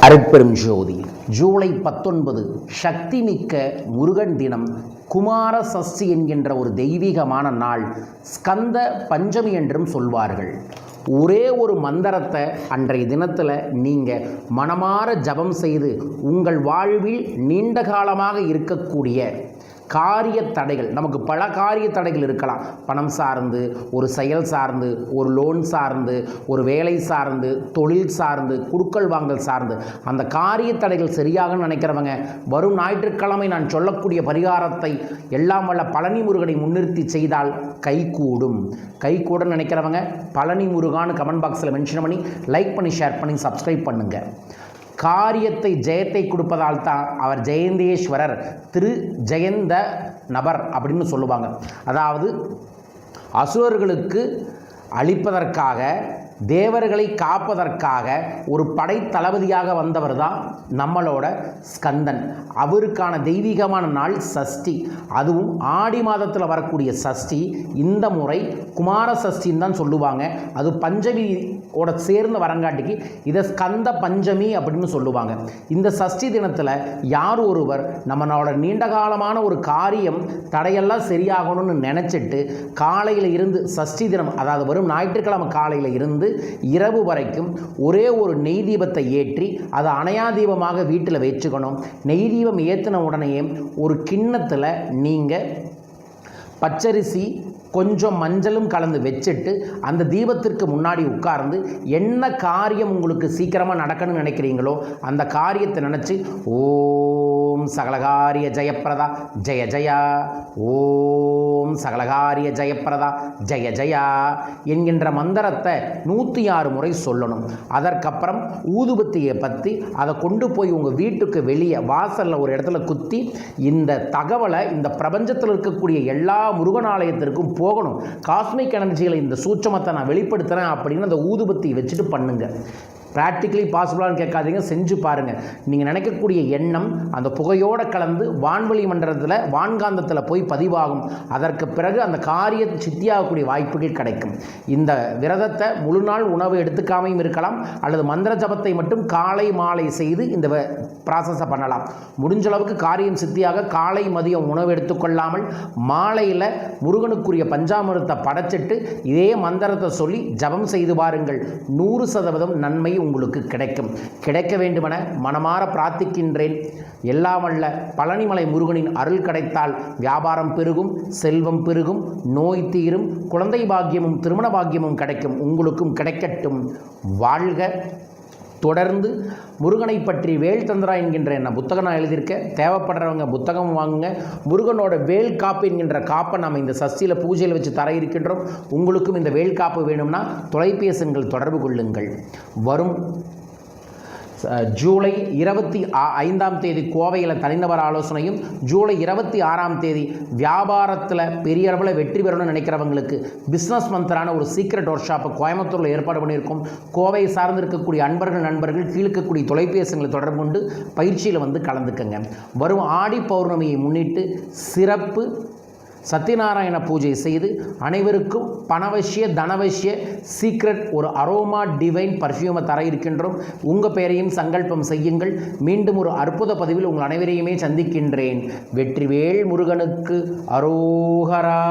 அருட்பெரும் ஜோதி ஜூலை 19 சக்தி மிக்க முருகன் தினம். குமார சஷ்டி என்கின்ற ஒரு தெய்வீகமான நாள். ஸ்கந்த பஞ்சமி என்றும் சொல்வார்கள். ஒரே ஒரு மந்திரத்தை அன்றைய தினத்தில் நீங்கள் மனமார ஜபம் செய்து உங்கள் வாழ்வில் நீண்ட காலமாக இருக்கக்கூடிய காரிய தடைகள், நமக்கு பல காரிய தடைகள் இருக்கலாம். பணம் சார்ந்து, ஒரு செயல் சார்ந்து, ஒரு லோன் சார்ந்து, ஒரு வேலை சார்ந்து, தொழில் சார்ந்து, குடுக்கல் வாங்கல் சார்ந்து, அந்த காரிய தடைகள் சரியாக நினைக்கிறவங்க வரும் ஞாயிற்றுக்கிழமை நான் சொல்லக்கூடிய பரிகாரத்தை எல்லாம் வல்ல பழனி முருகனை முன்னிறுத்தி செய்தால் கைகூடும். கைகூட நினைக்கிறவங்க பழனி முருகான்னு கமெண்ட் பாக்ஸில் மென்ஷன் பண்ணி லைக் பண்ணி ஷேர் பண்ணி சப்ஸ்கிரைப் பண்ணுங்கள். காரியத்தை ஜெயத்தை கொடுப்பதால் தான் அவர் ஜெயந்தேஸ்வரர், திரு ஜெயந்த நபர் அப்படின்னு சொல்லுவாங்க. அதாவது அசுரர்களுக்கு அழிப்பதற்காக, தேவர்களை காப்பதற்காக ஒரு படை தளபதியாக வந்தவர் தான் நம்மளோட ஸ்கந்தன். அவருக்கான தெய்வீகமான நாள் சஷ்டி. அதுவும் ஆடி மாதத்தில் வரக்கூடிய சஷ்டி. இந்த முறை குமார சஷ்டின்னு தான் சொல்லுவாங்க. அது பஞ்சமியோட சேர்ந்து வரங்காட்டிக்கு இதை ஸ்கந்த பஞ்சமி அப்படின்னு சொல்லுவாங்க. இந்த சஷ்டி தினத்தில் யார் ஒருவர் நம்மளோட நீண்ட காலமான ஒரு காரியம் தடையெல்லாம் சரியாகணும்னு நினச்சிட்டு காலையில் இருந்து சஷ்டி தினம், அதாவது வரும் ஞாயிற்றுக்கிழமை காலையில் இருந்து இரவு வரைக்கும் ஒரே ஒரு நெய் தீபத்தை ஏற்றி அதை அணையா தீபமாக வீட்டில் வச்சுக்கணும். நெய் தீபம் ஏற்றின உடனேயே ஒரு கிண்ணத்தில் நீங்கள் பச்சரிசி கொஞ்சம் மஞ்சளும் கலந்து வச்சுட்டு அந்த தீபத்திற்கு முன்னாடி உட்கார்ந்து என்ன காரியம் உங்களுக்கு சீக்கிரமாக நடக்கணும்னு நினைக்கிறீங்களோ அந்த காரியத்தை நினச்சி ஓம் சகலகாரிய ஜெயப்பிரதா ஜெய ஜயா, ஓம் சகலகாரிய ஜெயப்பிரதா ஜெய ஜயா என்கின்ற மந்திரத்தை 106 முறை சொல்லணும். அதற்கப்புறம் ஊதுபத்தியை பற்றி அதை கொண்டு போய் உங்கள் வீட்டுக்கு வெளியே வாசலில் ஒரு இடத்துல குத்தி இந்த தகவலை இந்த பிரபஞ்சத்தில் இருக்கக்கூடிய எல்லா முருகனாலயத்திற்கும் போகணும். காஸ்மிக் எனர்ஜிகளை இந்த சூட்சமத்தை நான் வெளிப்படுத்துகிறேன் அப்படின்னு அந்த ஊதுபத்தி வச்சுட்டு பண்ணுங்கள். ப்ராக்டிக்கலி பாசிபிளானு கேட்காதீங்க, செஞ்சு பாருங்கள். நீங்கள் நினைக்கக்கூடிய எண்ணம் அந்த புகையோடு கலந்து வான்வெளி மண்டலத்தில், வான்காந்தத்தில் போய் பதிவாகும். அதற்கு பிறகு அந்த காரியம் சித்தியாகக்கூடிய வாய்ப்புகள் கிடைக்கும். இந்த விரதத்தை முழு நாள் உணவு எடுத்துக்காமையும் இருக்கலாம், அல்லது மந்திர ஜபத்தை மட்டும் காலை மாலை செய்து இந்த ப்ராசஸை பண்ணலாம். முடிஞ்ச அளவுக்கு காரியம் சித்தியாக காலை மதியம் உணவு எடுத்துக்கொள்ளாமல் மாலையில் முருகனுக்குரிய பஞ்சாமிரத்தை படைச்சிட்டு இதே மந்திரத்தை சொல்லி ஜபம் செய்து பாருங்கள். 100% நன்மை உங்களுக்கு கிடைக்க வேண்டுமென மனமாற பிரார்த்திக்கின்றேன். எல்லாம் வல்ல பழனிமலை முருகனின் அருள் கிடைத்தால் வியாபாரம் பெருகும், செல்வம் பெருகும், நோய் தீரும், குழந்தை பாக்கியமும் திருமண பாக்கியமும் கிடைக்கும். உங்களுக்கும் கிடைக்கட்டும். வாழ்க. தொடர்ந்து முருகனை பற்றி வேல் தந்திரா என்கின்ற என்ன புத்தகம் நான் எழுதியிருக்கேன். தேவைப்படுறவங்க புத்தகம் வாங்குங்க. முருகனோட வேல் காப்பு என்கின்ற காப்பை நாம் இந்த சஷ்டியில் பூஜையில் வச்சு தர இருக்கின்றோம். உங்களுக்கும் இந்த வேல் காப்பு வேணும்னா தொலைபேசிகள் தொடர்பு கொள்ளுங்கள். வரும் ஜூலை 25 கோவையில் தனிநபர் ஆலோசனையும், ஜூலை 26 வியாபாரத்தில் பெரிய அளவில் வெற்றி பெறணும்னு நினைக்கிறவங்களுக்கு பிஸ்னஸ் மந்த்ரான ஒரு சீக்ரெட் ஒர்க் ஷாப்பை கோயம்புத்தூரில் ஏற்பாடு பண்ணியிருக்கோம். கோவை சார்ந்து இருக்கக்கூடிய நண்பர்கள் கீழ்க்கக்கூடிய தொலைபேசிகளை தொடர்பு கொண்டு பயிற்சியில் வந்து கலந்துக்கங்க. வரும் ஆடி பௌர்ணமியை முன்னிட்டு சிறப்பு சத்யநாராயண பூஜை செய்து அனைவருக்கும் பணவசிய தனவசிய சீக்ரெட் ஒரு அரோமா டிவைன் பர்ஃப்யூமை தர இருக்கின்றோம். உங்கள் பெயரையும் சங்கல்பம் செய்யுங்கள். மீண்டும் ஒரு அற்புத பதிவில் உங்கள் அனைவரையுமே சந்திக்கின்றேன். வெற்றிவேல் முருகனுக்கு அரோகரா.